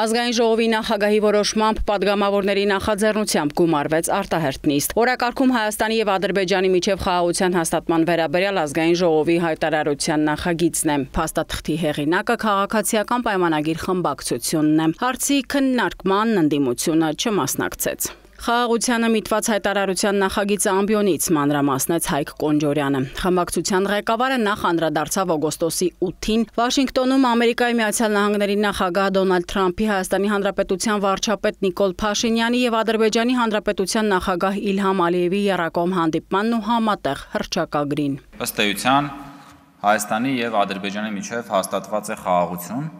Ազգային ժողովի նախագահի որոշմամբ պատգամավորների նախաձեռնությամբ գումարվեց արտահերթ նիստ։ Օրակարգում Հայաստանի եւ Ադրբեջանի միջև խաղաղության հաստատման վերաբերյալ ազգային ժողովի հայտարարության նախագիծն է։ Փաստաթղթի հեղինակը քաղաքացիական պայմանագիր խմբակցությունն է։ Հարցի քննարկման ընդդիմությունը չմասնակցեց։ Խաղաղությանը միտված հայտարարության նախագիծը ամբիոնից մանրամասնեց Հայկ Կոնջորյանը։ Խմբակցության ղեկավարը նախ անդրադարձավ օգոստոսի 8-ին Վաշինգտոնում Ամերիկայի Միացյալ Նահանգների նախագահ Դոնալդ Թրամփի Հայաստանի Հանրապետության վարչապետ Նիկոլ Փաշինյանի եւ Ադրբեջանի Հանրապետության նախագահ Իլհամ Ալիևի եռակողմ հանդիպմանն ու համատեղ հռչակագրին։ Ըստ էության Հայաստանի եւ Ադրբեջանի միջև հաստատված է խաղաղություն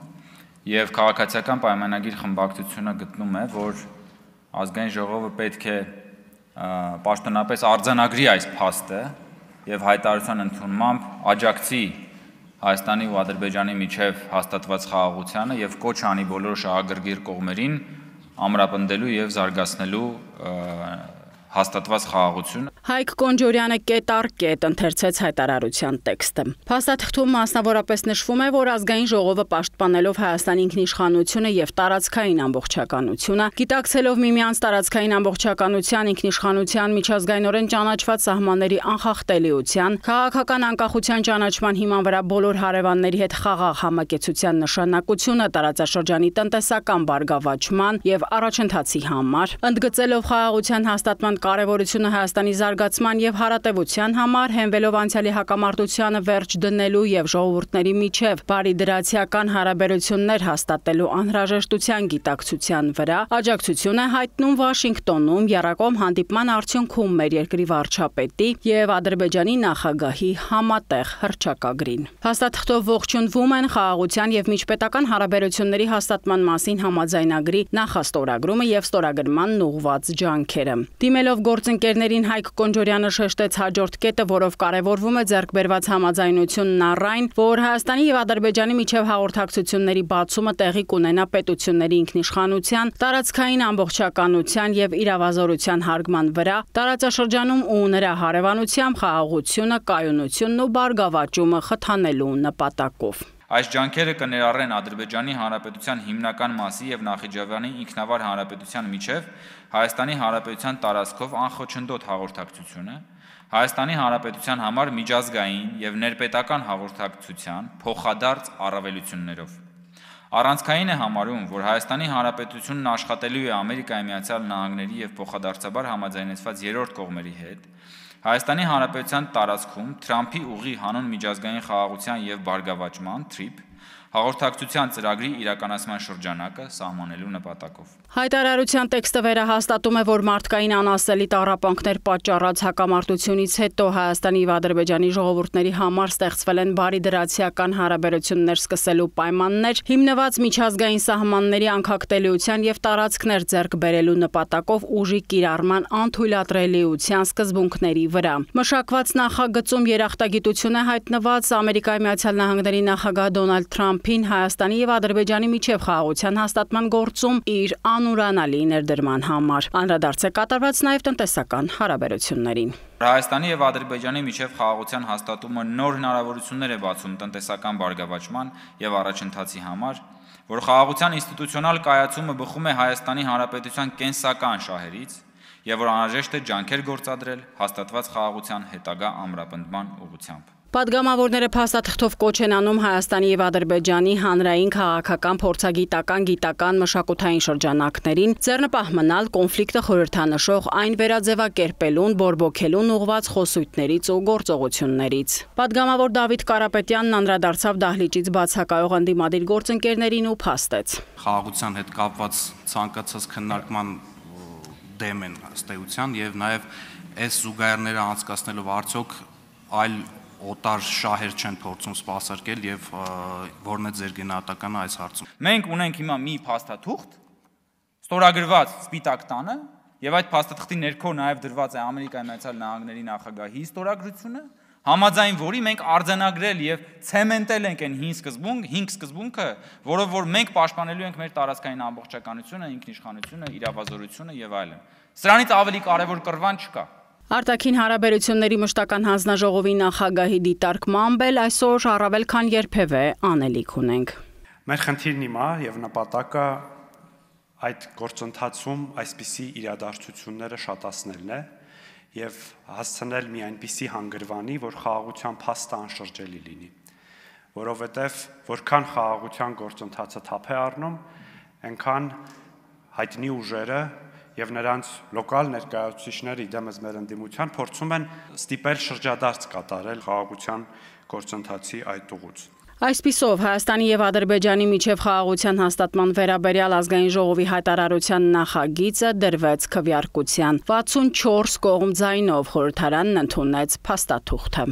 եւ քաղաքացիական պայմանագիր խմբակցությունը գտնում է, որ Ազգային ժողովը պետք է պաշտոնապես արձանագրի այս փաստը եւ հայտարարության ընդունմամբ աջակցի Հայաստանի ու Ադրբեջանի միջև հաստատված խաղաղությանը եւ կոչ անի բոլոր շահագրգիռ կողմերին ամրապնդելու եւ զարգացնելու հաստատված խաղաղությունը։ Հայկ Կոնջորյանը կետ առ կետ ընթերցեց հայտարարության տեքստը։ Փաստաթղթում մասնավորապես նշվում է, որ ազգային ժողովը պաշտպանելով Հայաստանի ինքնիշխանությունը եւ տարածքային ամբողջականությունը, գիտակցելով միմյանց տարածքային ամբողջականության, ինքնիշխանության, միջազգայինորեն ճանաչված սահմանների անխախտելիության, քաղաքական անկախության ճանաչման հիման վրա բոլոր հարևանների հետ խաղաղ համակեցության նշանակությունը տարածաշրջանի տնտեսական բարգավաճման եւ առաջընթացի համար, ընդգծելով խաղաղության հաստատման կարևորությունը Հայաստանի զարգացման եւ հարատեվության համար, հենվելով անցյալի հակամարտությանը վերջ դնելու եւ ժողովուրդների միջև բարիդրացիական հարաբերություններ հաստատելու անհրաժեշտության գիտակցության վրա, աջակցություն է հայտնում Վաշինգտոնում եռակողմ հանդիպման արդյունքում մեր երկրի վարչապետի եւ Ադրբեջանի նախագահի համատեղ հռչակագրին։ Փաստաթղթով ողջունվում են խաղաղության եւ միջպետական հարաբերությունների հաստատման մասին համաձայնագրի նախաստորագրումը եւ ստորագրմանն ուղղված ջանքերը։ Դիմելով գործընկերներին Հայկ Կոնջորյանը շեշտեց հաջորդ կետը, որով կարևորվում է ձեռք բերված համաձայնությունն առ այն, որ Հայաստանի եւ Ադրբեջանի միջև հաղորդակցությունների բացումը տեղի կունենա պետությունների ինքնիշխանության, տարածքային ամբողջականության եւ իրավազորության հարգման վրա, տարածաշրջանում ու նրա հարևանությամբ խաղաղությունը, կայունությունն ու բարգավաճումը խթանելու նպատակով։ Այս ջանքերը կներառեն Ադրբեջանի Հանրապետության հիմնական մասի եւ Նախիջևանի ինքնավար հանրապետության միջև Հայաստանի Հանրապետության տարածքով անխոչնդոտ հաղորդակցությունը, Հայաստանի Հանրապետության համար միջազգային եւ ներպետական հաղորդակցության փոխադարձ առավելություններով։ Առանցքային է համարում, որ Հայաստանի Հանրապետությունն աշխատելու է Ամերիկայի Միացյալ Նահանգների եւ փոխադարձաբար համաձայնեցված երրորդ կողմերի հետ Հայաստանի Հանրապետության տարածքում Թրամփի ուղի հանուն միջազգային խաղաղության եւ բարգավաճման (TRIP) հաղորդակցության ծրագրի իրականացման շրջանակը սահմանելու նպատակով։ Հայտարարության տեքստը վերահաստատում է, որ մարդկային անասելի տառապանքներ պատճառած հակամարտությունից հետո Հայաստանի եւ Ադրբեջանի ժողովուրդների համար ստեղծվել են բարիդրացիական հարաբերություններ սկսելու պայմաններ, հիմնված միջազգային սահմանների անկախտելիության եւ տարածքներ ձեռք բերելու նպատակով ուժի կիրառման անթույլատրելիության սկզբունքների վրա։ Մշակված նախագծում երախտագիտություն է հայտնված Ամերիկայի Միացյալ Նահանգների նախագահ Դոնալդ Թրամփին Հայաստանի եւ Ադրբեջանի միջև խաղաղության հաստատման գործում իր անուրանալի ներդրման համար։ Անդրադարձ է կատարված նաեւ տնտեսական հարաբերություններին։ Հայաստանի եւ Ադրբեջանի միջև խաղաղության հաստատումը նոր հնարավորություններ է բացում տնտեսական բարգավաճման եւ առաջընթացի համար, որ խաղաղության ինստիտուցիոնալ կայացումը բխում է Հայաստանի Հանրապետության կենսական շահերից եւ որ անհրաժեշտ է ջանքեր գործադրել հաստատված խաղաղության հետագա ամրապնդման ուղղությամբ։ Պատգամավորները փաստաթղթով կոչ են անում Հայաստանի եւ Ադրբեջանի հանրային քաղաքական փորձագիտական գիտական մշակութային շրջանակներին ձեռնպահ մնալ կոնֆլիկտը խորհրդանշող այն վերաձևակերպելուն, բորբոքելուն ուղղված խոսույթներից ու գործողություններից։ Պատգամավոր Դավիթ Կարապետյանն անդրադարձավ դահլիճից բացակայող ընդդիմադիր գործընկերներին ու փաստեց։ Խաղաղության հետ կապված ցանկացած քննարկման դեմ են ըստ էության եւ նաեւ այս զուգահեռները անցկացնելով արդյոք այլ օտար շահեր չեն փորձում սպասարկել եւ որն է ձեր գնահատականը այս հարցում։ Մենք ունենք հիմա մի փաստաթուղթ, ստորագրված Սպիտակ տանը, եւ այդ փաստաթղթի ներքո նաեւ դրված է Ամերիկայի Միացյալ Նահանգների նախագահի ստորագրությունը, համաձայն որի մենք արձանագրել եւ ցեմենտել ենք այն հին սկզբունքը, որով որ մենք պաշտպանելու ենք մեր տարածքային ամբողջականությունը, ինքնիշխանությունը, իրավազորությունը եւ այլն։ Սրանից ավելի կարեւոր կռվան չկա։ Արտաքին հարաբերությունների մշտական հանձնաժողովի նախագահի դիտարկմամբ էլ այսօր առավել քան երբևէ անելիք ունենք։ Մեր խնդիրն հիմա եւ նպատակը այդ գործընթացում այսպիսի իրադարձությունները շատացնելն է եւ հասցնել մի այնպիսի հանգրվանի, որ խաղաղության փաստը անշրջելի լինի, որովհետեւ որքան խաղաղության գործընթացը թափ է առնում, այնքան հայտնի ուժերը եւ նրանց լոկալ ներկայացուցիչները իդեմս մեր ընդդիմության փորձում են ստիպել շրջադարձ կատարել խաղաղության գործընթացի այդ ուղուց։ Այսպիսով Հայաստանի եւ Ադրբեջանի միջև խաղաղության հաստատման վերաբերյալ ազգային ժողովի հայտարարության նախագիծը դրվեց քվեարկության 64 կողմ ձայնով խորհրդարանն ընդունեց փաստաթուղթը։